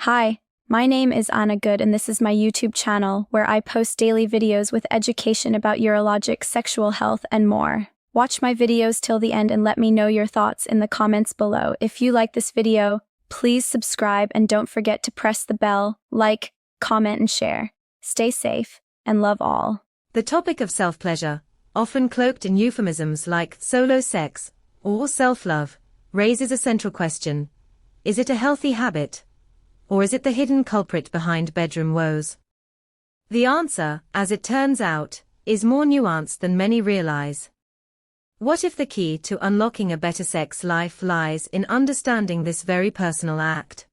Hi, my name is Anna Good and this is my YouTube channel where I post daily videos with education about urologic, sexual health, and more. Watch my videos till the end and let me know your thoughts in the comments below. If you like this video, please subscribe and don't forget to press the bell, like, comment, and share. Stay safe and love all. The topic of self-pleasure, often cloaked in euphemisms like solo sex or self-love, raises a central question. Is it a healthy habit? Or is it the hidden culprit behind bedroom woes? The answer, as it turns out, is more nuanced than many realize. What if the key to unlocking a better sex life lies in understanding this very personal act?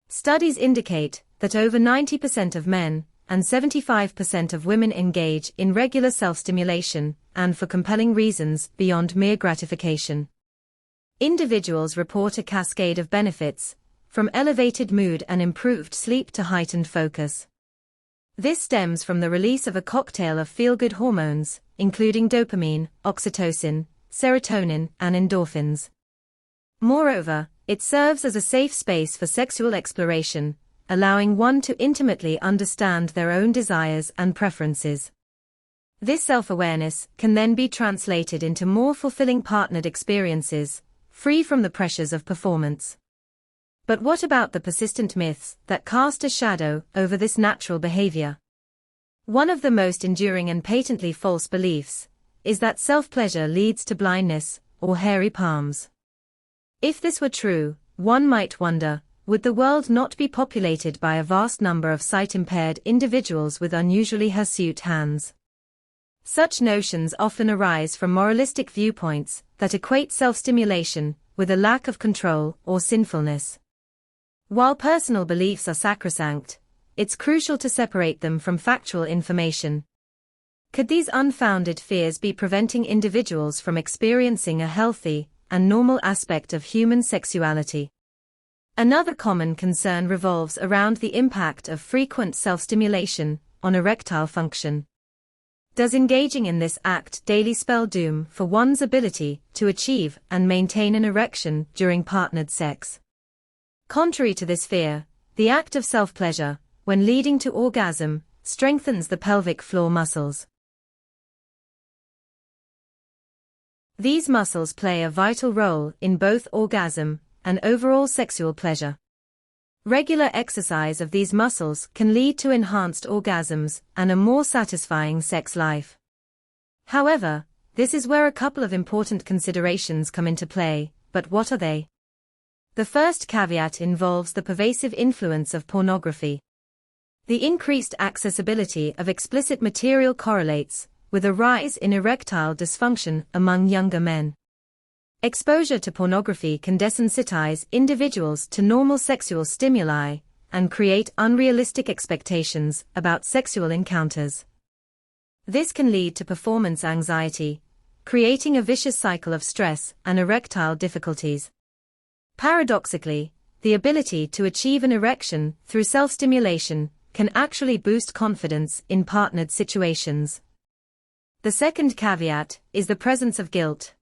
Studies indicate that over 90% of men and 75% of women engage in regular self-stimulation, and for compelling reasons beyond mere gratification. Individuals report a cascade of benefits, from elevated mood and improved sleep to heightened focus. This stems from the release of a cocktail of feel-good hormones, including dopamine, oxytocin, serotonin, and endorphins. Moreover, it serves as a safe space for sexual exploration, allowing one to intimately understand their own desires and preferences. This self-awareness can then be translated into more fulfilling partnered experiences, free from the pressures of performance. But what about the persistent myths that cast a shadow over this natural behavior? One of the most enduring and patently false beliefs is that self-pleasure leads to blindness or hairy palms. If this were true, one might wonder, would the world not be populated by a vast number of sight-impaired individuals with unusually hirsute hands? Such notions often arise from moralistic viewpoints that equate self-stimulation with a lack of control or sinfulness. While personal beliefs are sacrosanct, it's crucial to separate them from factual information. Could these unfounded fears be preventing individuals from experiencing a healthy and normal aspect of human sexuality? Another common concern revolves around the impact of frequent self-stimulation on erectile function. Does engaging in this act daily spell doom for one's ability to achieve and maintain an erection during partnered sex? Contrary to this fear, the act of self-pleasure, when leading to orgasm, strengthens the pelvic floor muscles. These muscles play a vital role in both orgasm and overall sexual pleasure. Regular exercise of these muscles can lead to enhanced orgasms and a more satisfying sex life. However, this is where a couple of important considerations come into play, but what are they? The first caveat involves the pervasive influence of pornography. The increased accessibility of explicit material correlates with a rise in erectile dysfunction among younger men. Exposure to pornography can desensitize individuals to normal sexual stimuli and create unrealistic expectations about sexual encounters. This can lead to performance anxiety, creating a vicious cycle of stress and erectile difficulties. Paradoxically, the ability to achieve an erection through self-stimulation can actually boost confidence in partnered situations. The second caveat is the presence of guilt.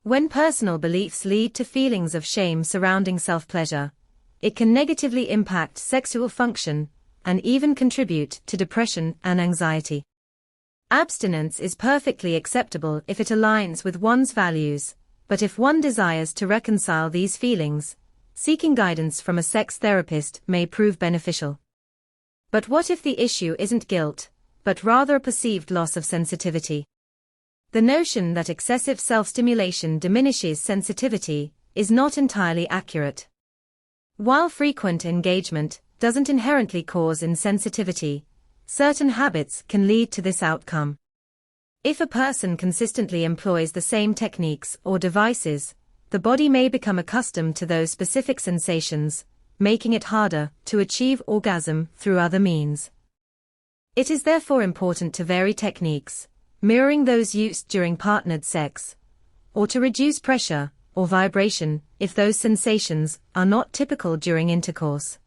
When personal beliefs lead to feelings of shame surrounding self-pleasure, it can negatively impact sexual function and even contribute to depression and anxiety. Abstinence is perfectly acceptable if it aligns with one's values, but if one desires to reconcile these feelings, seeking guidance from a sex therapist may prove beneficial. But what if the issue isn't guilt, but rather a perceived loss of sensitivity? The notion that excessive self-stimulation diminishes sensitivity is not entirely accurate. While frequent engagement doesn't inherently cause insensitivity, certain habits can lead to this outcome. If a person consistently employs the same techniques or devices, the body may become accustomed to those specific sensations, making it harder to achieve orgasm through other means. It is therefore important to vary techniques, mirroring those used during partnered sex, or to reduce pressure or vibration if those sensations are not typical during intercourse.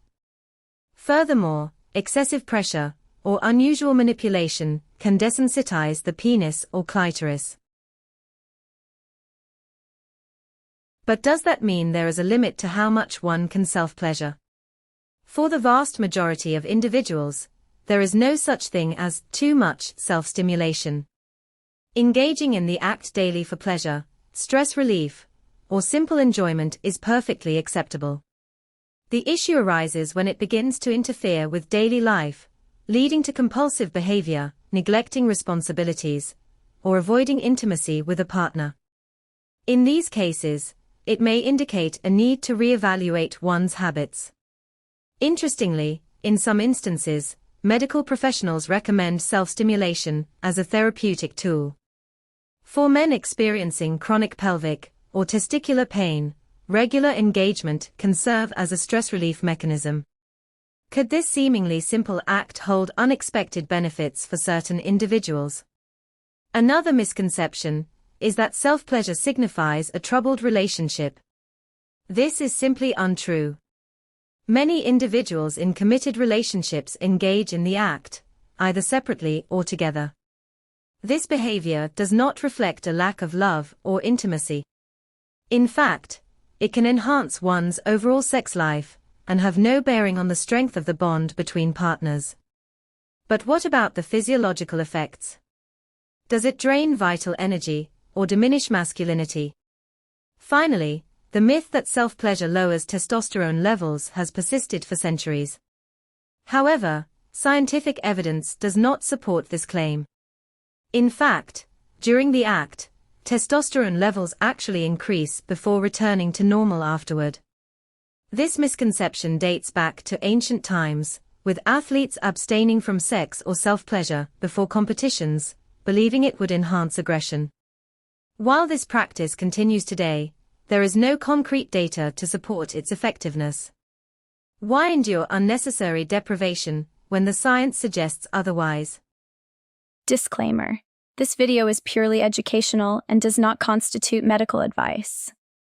Furthermore, excessive pressure or unusual manipulation can desensitize the penis or clitoris. But does that mean there is a limit to how much one can self-pleasure? For the vast majority of individuals, there is no such thing as too much self-stimulation. Engaging in the act daily for pleasure, stress relief, or simple enjoyment is perfectly acceptable. The issue arises when it begins to interfere with daily life, leading to compulsive behavior, neglecting responsibilities, or avoiding intimacy with a partner. In these cases, it may indicate a need to reevaluate one's habits. Interestingly, in some instances, medical professionals recommend self-stimulation as a therapeutic tool. For men experiencing chronic pelvic or testicular pain, regular engagement can serve as a stress relief mechanism. Could this seemingly simple act hold unexpected benefits for certain individuals? Another misconception is that self-pleasure signifies a troubled relationship. This is simply untrue. Many individuals in committed relationships engage in the act, either separately or together. This behavior does not reflect a lack of love or intimacy. In fact, it can enhance one's overall sex life and have no bearing on the strength of the bond between partners. But what about the physiological effects? Does it drain vital energy or diminish masculinity? Finally, the myth that self-pleasure lowers testosterone levels has persisted for centuries. However, scientific evidence does not support this claim. In fact, during the act, testosterone levels actually increase before returning to normal afterward. This misconception dates back to ancient times, with athletes abstaining from sex or self-pleasure before competitions, believing it would enhance aggression. While this practice continues today, there is no concrete data to support its effectiveness. Why endure unnecessary deprivation when the science suggests otherwise? Disclaimer: this video is purely educational and does not constitute medical advice.